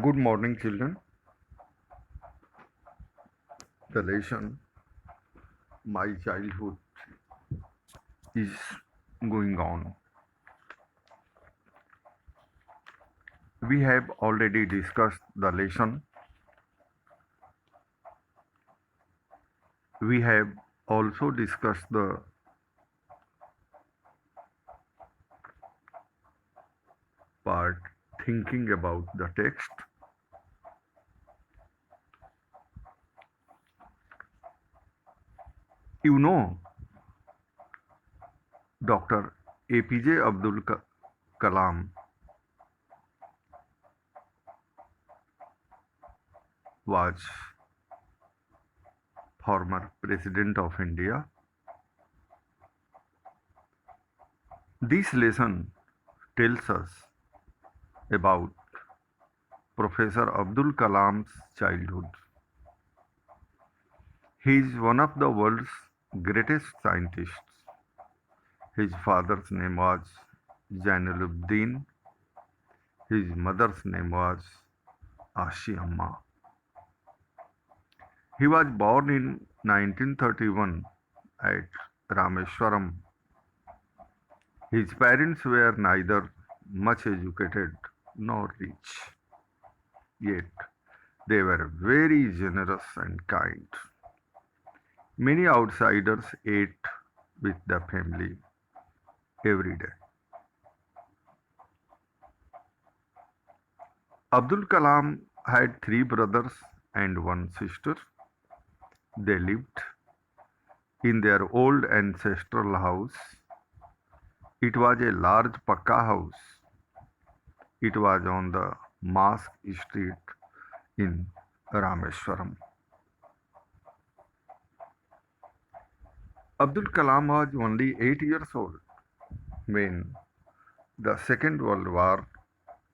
Good morning, children. The lesson My Childhood is going on. We have already discussed the lesson. We have also discussed the part thinking about the text. You know, Dr. APJ Abdul Kalam was former President of India. This lesson tells us about Professor Abdul Kalam's childhood. He is one of the world's greatest scientists. His father's name was Jainuddin. His mother's name was Ashi Amma. He was born in 1931 at Rameswaram. His parents were neither much educated nor rich, yet they were very generous and kind. Many outsiders ate with the family every day. Abdul Kalam had three brothers and one sister. They lived in their old ancestral house. It was a large Pakka house. It was on the Mosque Street in Rameswaram. Abdul Kalam was only 8 years old when the Second World War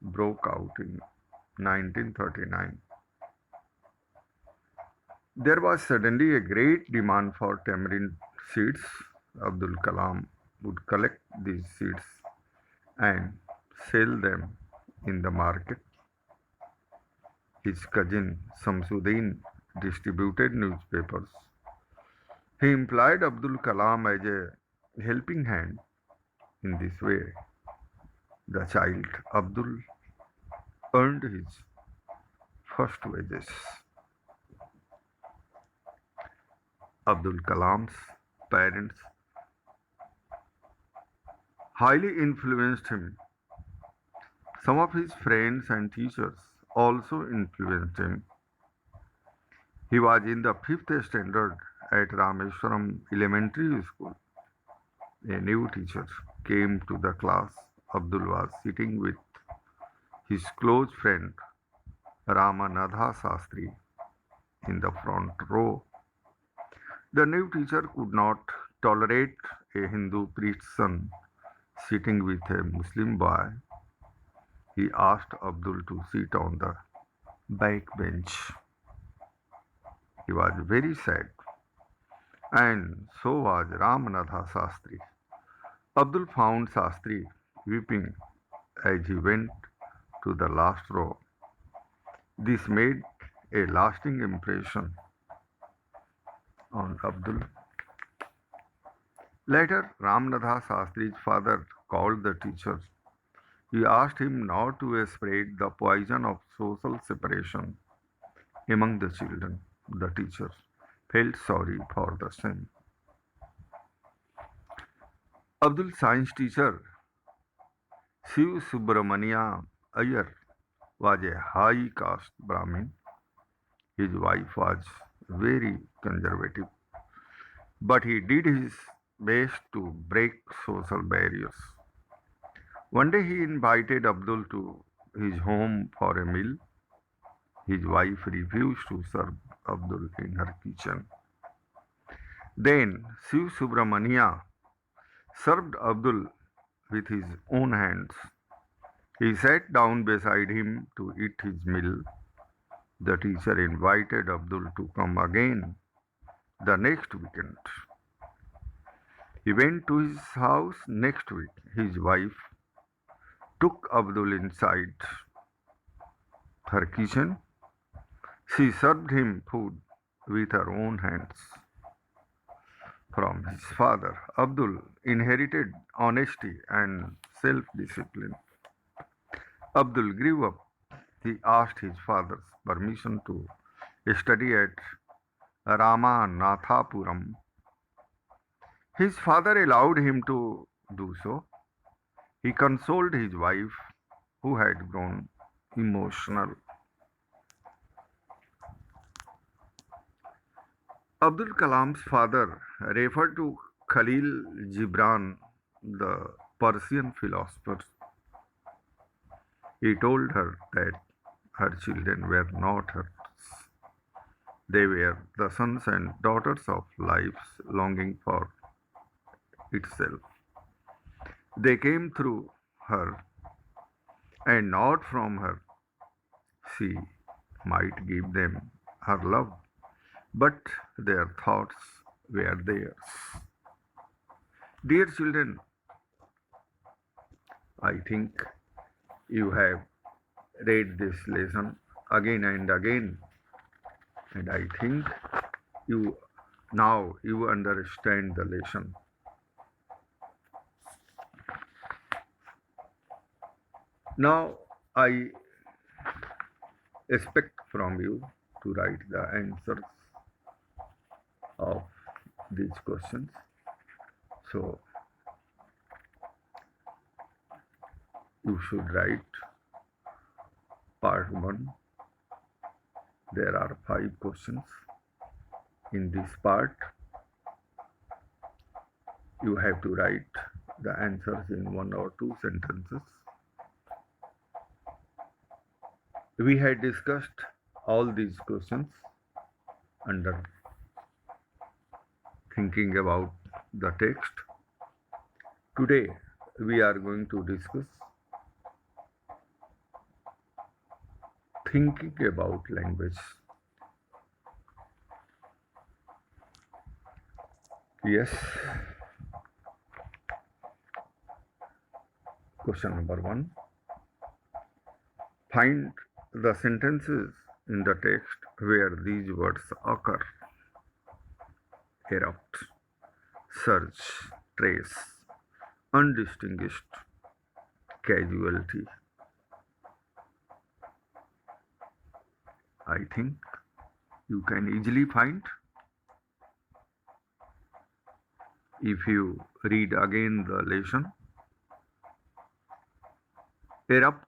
broke out in 1939. There was suddenly a great demand for tamarind seeds. Abdul Kalam would collect these seeds and sell them in the market. His cousin Samsuddin distributed newspapers. He employed Abdul Kalam as a helping hand. In this way, the child Abdul earned his first wages. Abdul Kalam's parents highly influenced him. Some of his friends and teachers also influenced him. He was in the fifth standard at Rameswaram Elementary School. A new teacher came to the class. Abdul was sitting with his close friend Ramanatha Sastri in the front row. The new teacher could not tolerate a Hindu priest's son sitting with a Muslim boy. He asked Abdul to sit on the back bench. He was very sad, and so was Ramanatha Sastri. Abdul found Sastri weeping as he went to the last row. This made a lasting impression on Abdul. Later, Ramanatha Sastri's father called the teacher. He asked him not to spread the poison of social separation among the children. The teacher felt sorry for the same. Abdul's science teacher, Shiv Subramania Iyer, was a high caste Brahmin. His wife was very conservative, but he did his best to break social barriers. One day he invited Abdul to his home for a meal. His wife refused to serve Abdul in her kitchen. Then Shiv Subramania served Abdul with his own hands. He sat down beside him to eat his meal. The teacher invited Abdul to come again the next weekend. He went to his house next week. His wife took Abdul inside. her kitchen. She served him food with her own hands. From his father, Abdul inherited honesty and self discipline. Abdul grew up. He asked his father's permission to study at Ramanathapuram. His father allowed him to do so. He consoled his wife, who had grown emotional. Abdul Kalam's father referred to Khalil Gibran, the Persian philosopher. He told her that her children were not hers. They were the sons and daughters of life's longing for itself. They came through her and not from her. She might give them her love, but their thoughts were theirs. Dear children, I think you have read this lesson again and again, and I think you now you understand the lesson. Now I expect from you to write the answers of these questions. So you should write part 1. There are 5 questions. In this part, you have to write the answers in 1 or 2 sentences. We had discussed all these questions under thinking about the text. Today, we are going to discuss thinking about language. Yes. Question number 1. Find the sentences in the text where these words occur: erupt, surge, trace, undistinguished, casualty. I think you can easily find if you read again the lesson. Erupt,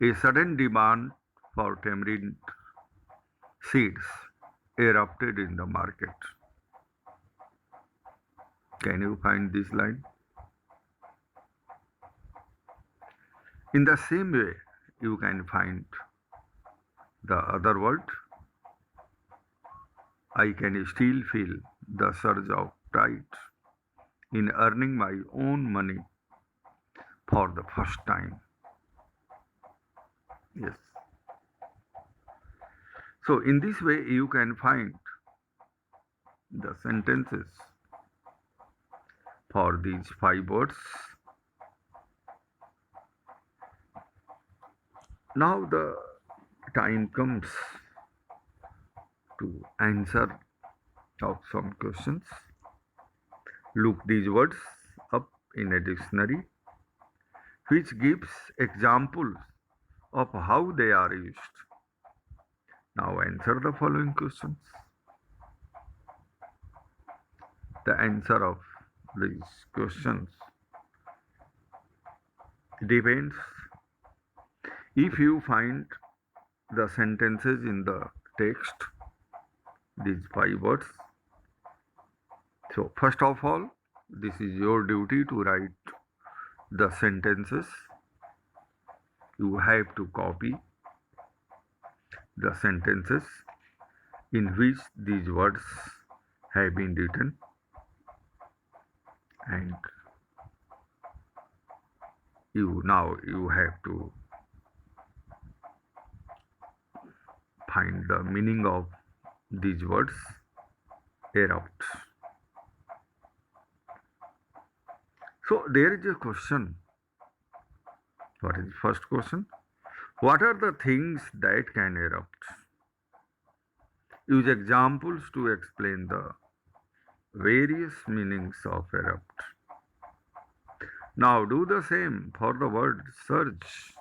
a sudden demand for tamarind seeds erupted in the market. Can you find this line? In the same way, you can find the other word. I can still feel the surge of pride in earning my own money for the first time. Yes. So, in this way, you can find the sentences for these 5 words. Now, the time comes to answer of some questions. Look these words up in a dictionary which gives examples of how they are used. Now answer the following questions. The answer of these questions depends. If you find the sentences in the text, these 5 words. So first of all, this is your duty to write the sentences. You have to copy the sentences in which these words have been written, and you have to find the meaning of these words. Erupt. So there is a question. What is the first question? What are the things that can erupt? Use examples to explain the various meanings of erupt. Now do the same for the word surge.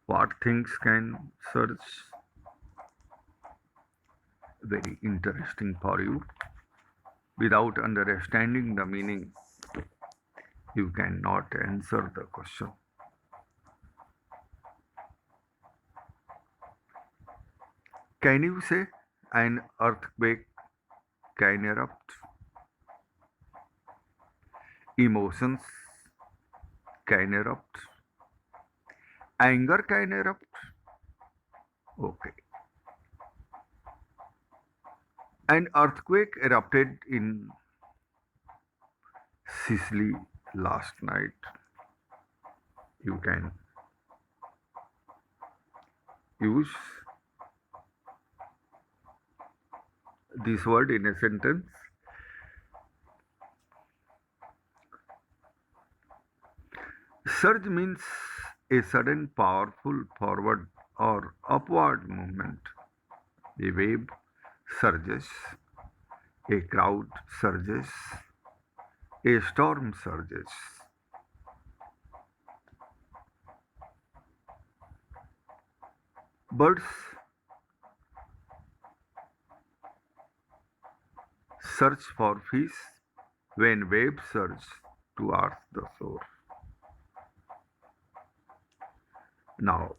What things can surge? Very interesting for you. Without understanding the meaning, you cannot answer the question. Can you say an earthquake can erupt? Emotions can erupt? Anger can erupt? Okay. An earthquake erupted in Sicily last night. You can use this word in a sentence. Surge means a sudden powerful forward or upward movement. A wave surges, a crowd surges, a storm surges. Birds search for fish when waves surge towards the shore. Now,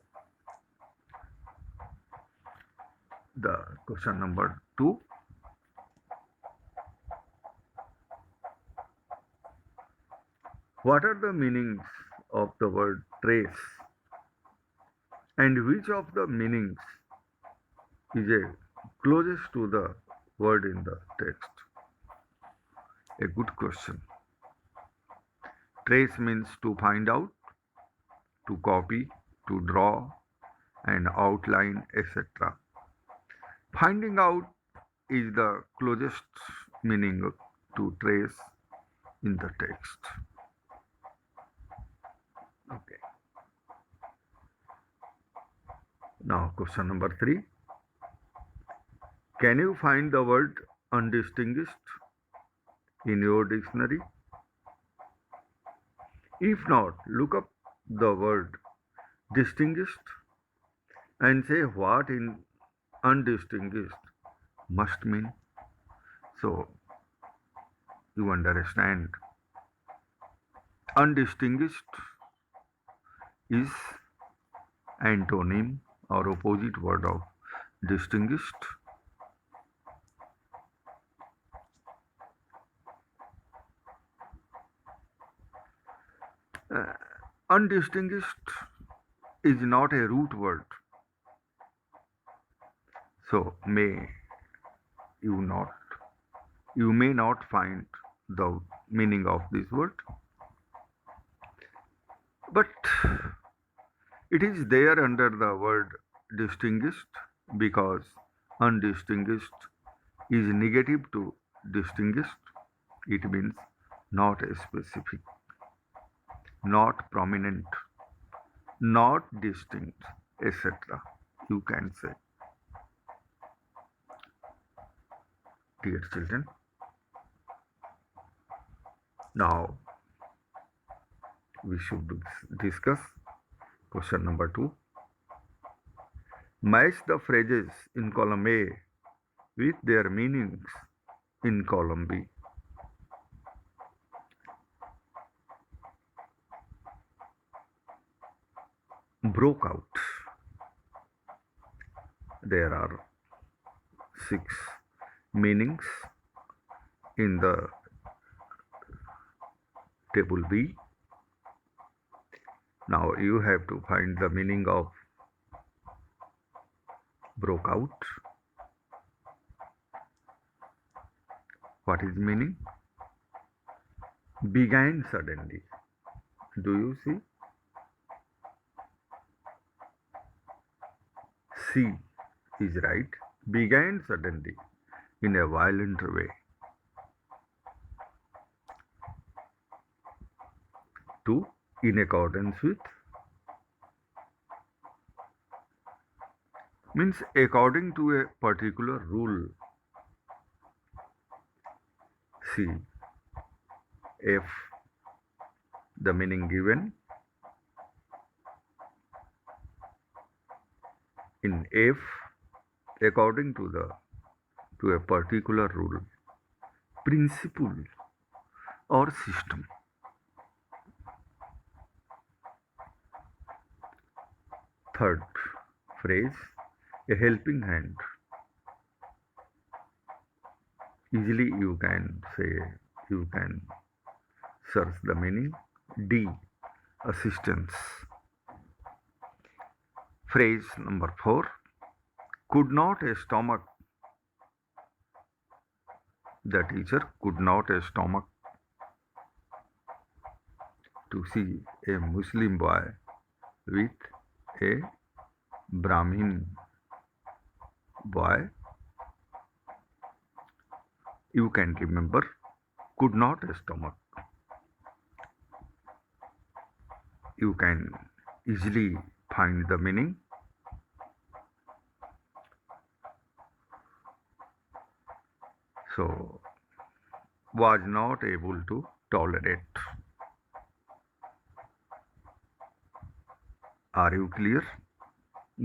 the question number 2. What are the meanings of the word trace? And which of the meanings is a closest to the word in the text? A good question. Trace means to find out, to copy, to draw, and outline, etc. Finding out is the closest meaning to trace in the text. Okay. Now, question number 3. Can you find the word undistinguished in your dictionary? If not, look up the word distinguished and say what in undistinguished must mean. So you understand. Undistinguished is antonym or opposite word of distinguished. Undistinguished is not a root word, so you you may not find the meaning of this word, but it is there under the word distinguished because undistinguished is negative to distinguished. It means not specific, not prominent, not distinct, etc. You can say. Dear children, now we should discuss question number 2. Match the phrases in column A with their meanings in column B. Broke out. There are 6 meanings in the table B. Now you have to find the meaning of broke out. What is meaning? Began suddenly. Do you see? C is right. Began suddenly in a violent way. 2. In accordance with. means according to a particular rule. See, F, the meaning given in F according to a particular rule, principle or system. Third phrase, a helping hand. Easily you can say, you can search the meaning. D, assistance. Phrase number 4, could not stomach. The teacher could not stomach to see a Muslim boy with a Brahmin boy. You can remember, could not stomach. You can easily find the meaning. So, was not able to tolerate. Are you clear?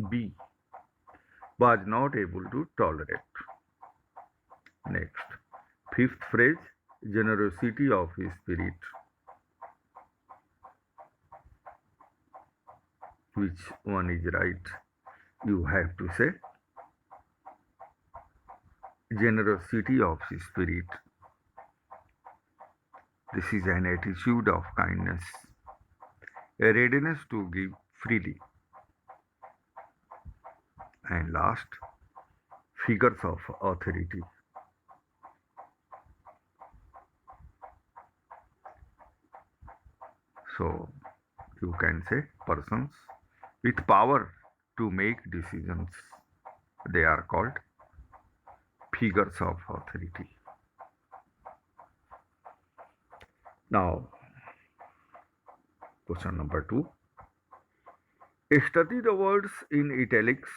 B, was not able to tolerate. Next, fifth phrase, generosity of his spirit. Which one is right? You have to say generosity of his spirit. This is an attitude of kindness, a readiness to give freely. And last, figures of authority. So you can say persons with power to make decisions. They are called figures of authority. Now, question number 2. Study the words in italics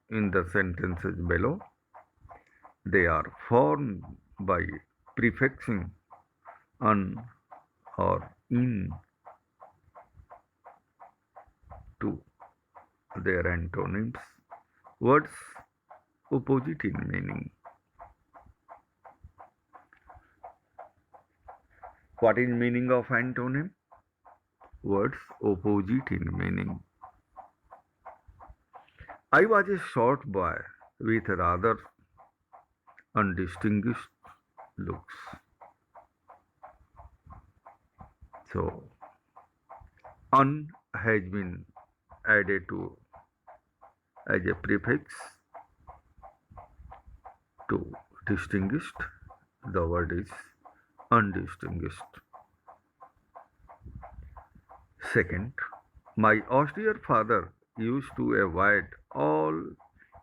in the sentences below. They are formed by prefixing un or in to their antonyms, words opposite in meaning. What is meaning of antonym? Words opposite in meaning. I was a short boy with rather undistinguished looks. So, un has been added to as a prefix to distinguished. The word is undistinguished. Second, my austere father used to avoid all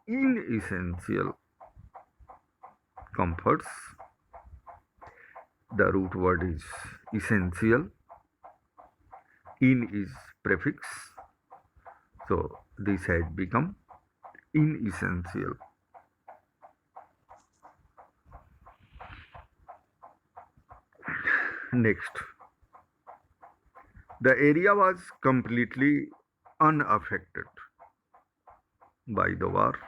inessential comforts. The root word is essential. In is prefix. So this has become inessential. Next, the area was completely unaffected by the war.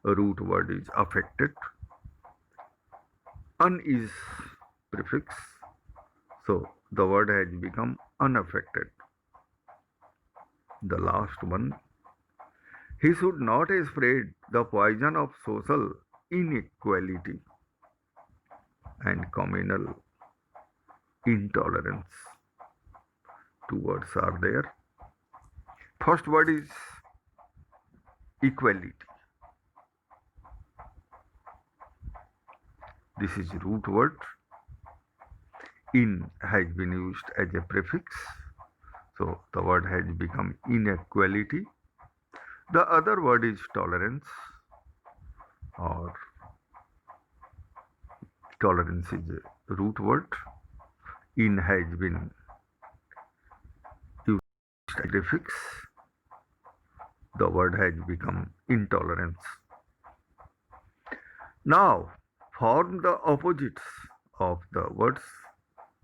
Root word is affected. Un is prefix. So the word has become unaffected. The last one, he should not spread the poison of social inequality and communal intolerance. Two words are there. First word is equality. This is root word. In has been used as a prefix. So the word has become inequality. The other word is tolerance, or tolerance is a root word. In has been used as a prefix. the word has become intolerance. Now, form the opposites of the words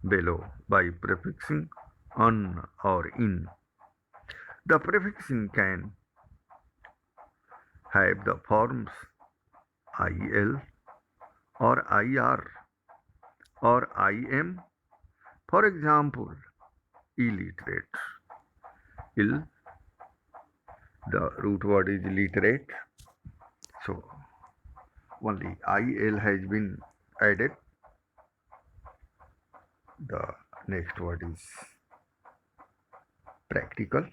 below by prefixing un or in. The prefixing can have the forms il or ir or im. For example, illiterate. Ill, the root word is literate. So only il has been added. The next word is practical.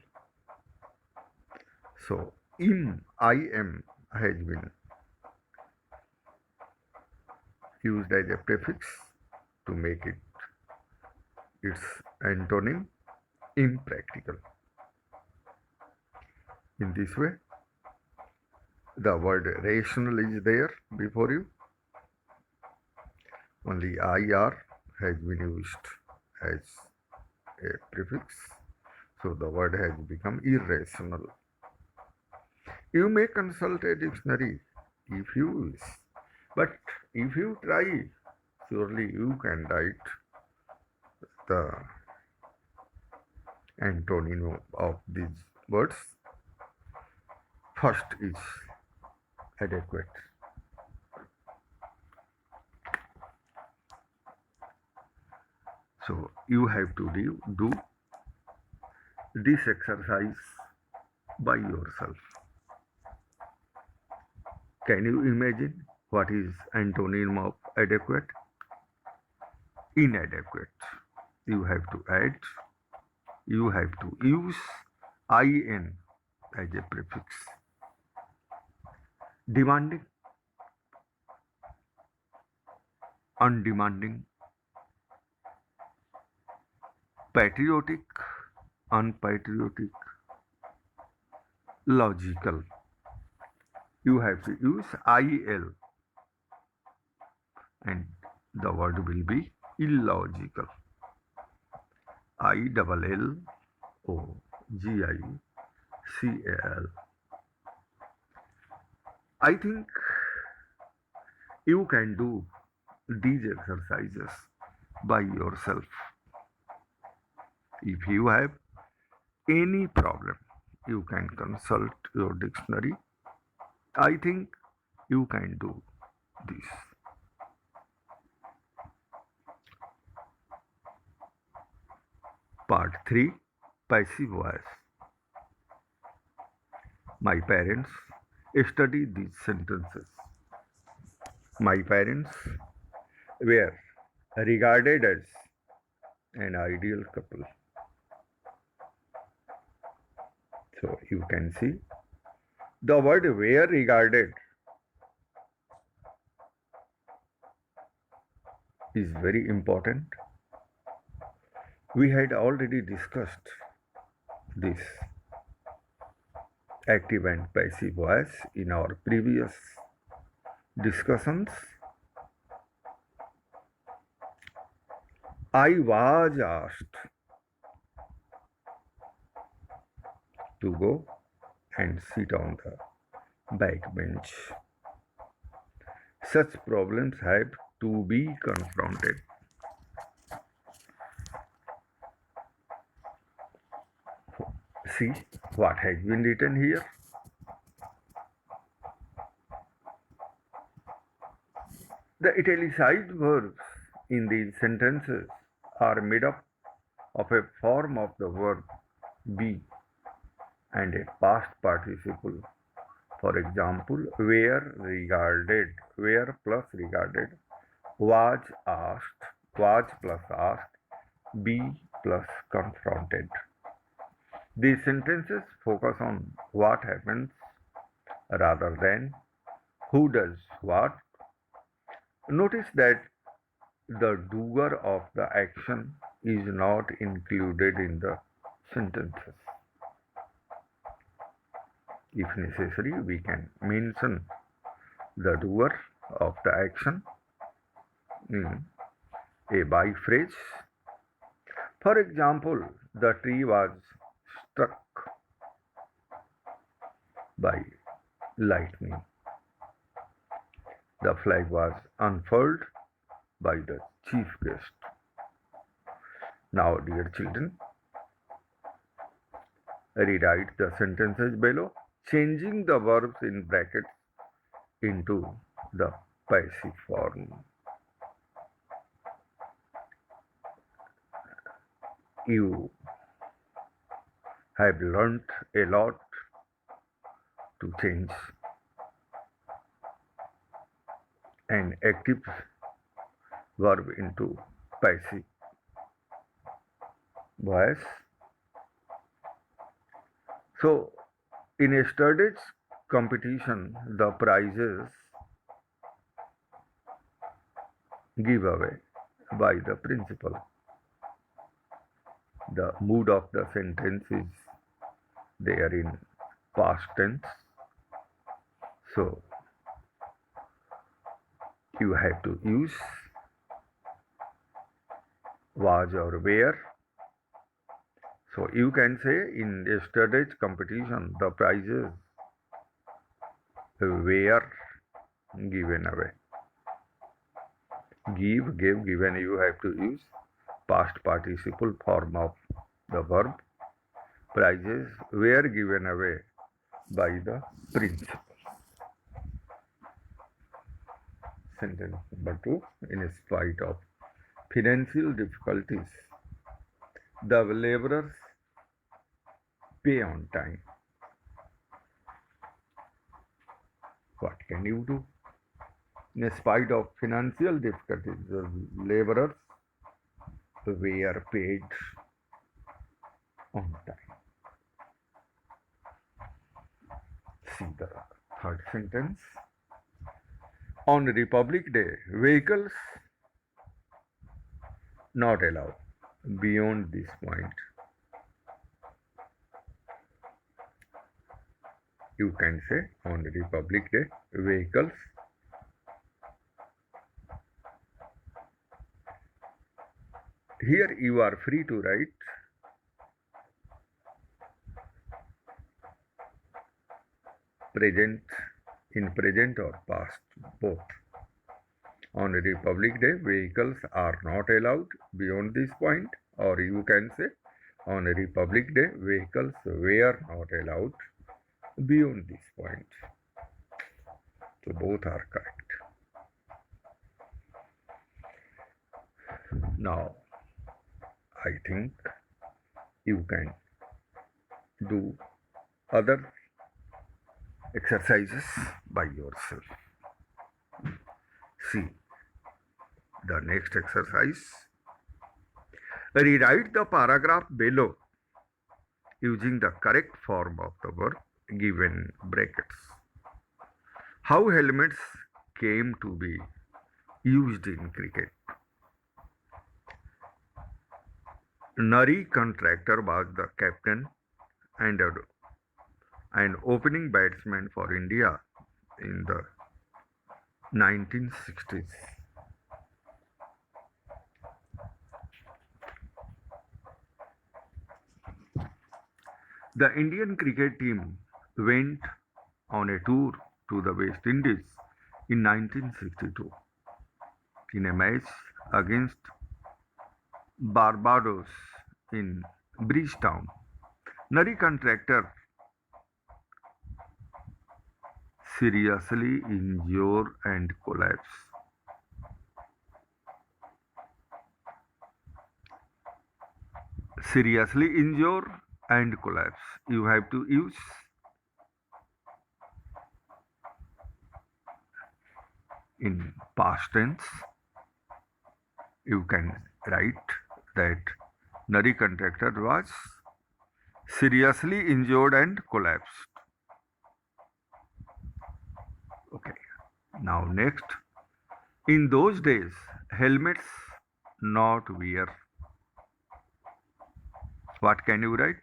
So im has been used as a prefix to make it its antonym impractical. In this way, the word rational is there before you. Only ir has been used as a prefix, so the word has become irrational. You may consult a dictionary if you wish, but if you try, surely you can write the antonym of these words. First is adequate. So you have to do this exercise by yourself. Can you imagine what is antonym of adequate? Inadequate. You have to add, you have to use in as a prefix. Demanding, undemanding, patriotic, unpatriotic, logical. You have to use il and the word will be illogical. ILLOGICAL. I think you can do these exercises by yourself. If you have any problem, you can consult your dictionary. I think you can do this. Part 3, Passive Voice. My parents study these sentences. My parents were regarded as an ideal couple. So you can see the word were regarded is very important. We had already discussed this active and passive voice in our previous discussions. I was asked to go and sit on the back bench. Such problems have to be confronted. See what has been written here. The italicized verbs in these sentences are made up of a form of the verb be and a past participle. For example, were plus regarded, was asked, was plus asked, be plus confronted. These sentences focus on what happens rather than who does what. Notice that the doer of the action is not included in the sentences. If necessary, we can mention the doer of the action in a by phrase. For example, the tree was struck. by lightning. The flag was unfurled by the chief guest. Now, dear children, rewrite the sentences below, changing the verbs in brackets into the passive form. You have learnt a lot to change an active verb into passive voice. So, in yesterday's competition, the prizes giveaway by the principal. The mood of the sentence is there in past tense. So, you have to use was or were. So you can say in yesterday's competition, the prizes were given away. Give, gave, given, you have to use past participle form of the verb. Prizes were given away by the principal. Sentence number 2. In spite of financial difficulties, the laborers pay on time. What can you do? In spite of financial difficulties, the laborers were paid on time. See the third sentence. On Republic Day, vehicles not allowed beyond this point. You can say on Republic Day, vehicles here you are free to write present in present or past, both. On Republic Day, vehicles are not allowed beyond this point, or you can say on Republic Day, vehicles were not allowed beyond this point. So both are correct. Now, I think you can do other exercises by yourself. See the next exercise. Rewrite the paragraph below using the correct form of the verb given brackets. How helmets came to be used in cricket. Nari Contractor was the captain and an opening batsman for India in the 1960s. The Indian cricket team went on a tour to the West Indies in 1962 in a match against Barbados in Bridgetown. Nari Contractor seriously injured and collapsed. Seriously injured and collapse. You have to use in past tense. You can write that Nari Contractor was seriously injured and collapsed. Okay. Now next. In those days, helmets not wear. What can you write?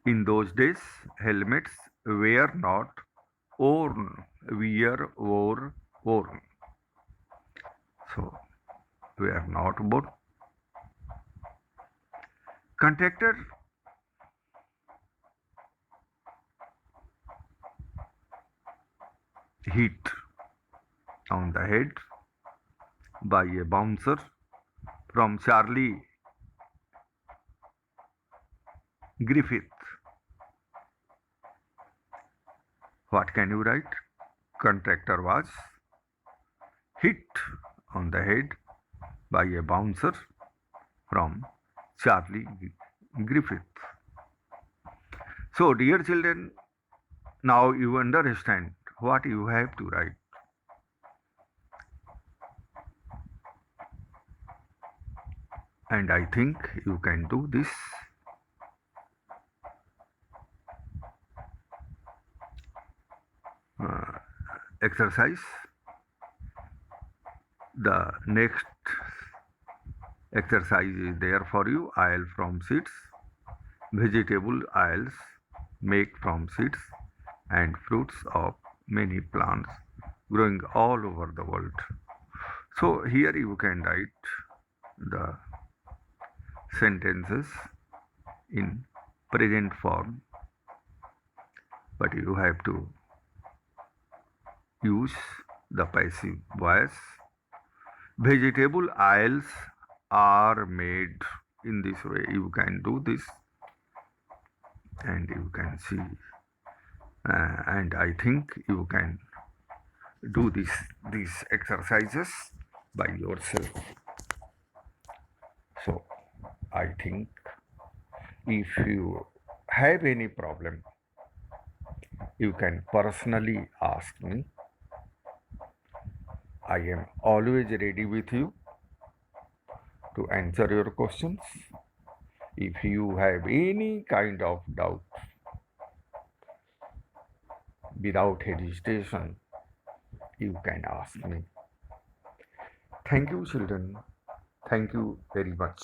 In those days, helmets were not worn. Worn. So, were not worn. Contractor hit on the head by a bouncer from Charlie Griffith. What can you write? Contractor was hit on the head by a bouncer from Charlie Griffith. So, dear children, now you understand what you have to write. And I think you can do this. Exercise. The next exercise is there for you. Aisle from seeds. Vegetable aisles make from seeds and fruits of many plants growing all over the world. So here you can write the sentences in present form, but you have to use the passive voice. Vegetable aisles are made in this way. You can do this and you can see, and I think you can do these exercises by yourself. So I think if you have any problem, you can personally ask me. I am always ready with you to answer your questions. If you have any kind of doubt, without hesitation, you can ask me. Thank you, children. Thank you very much.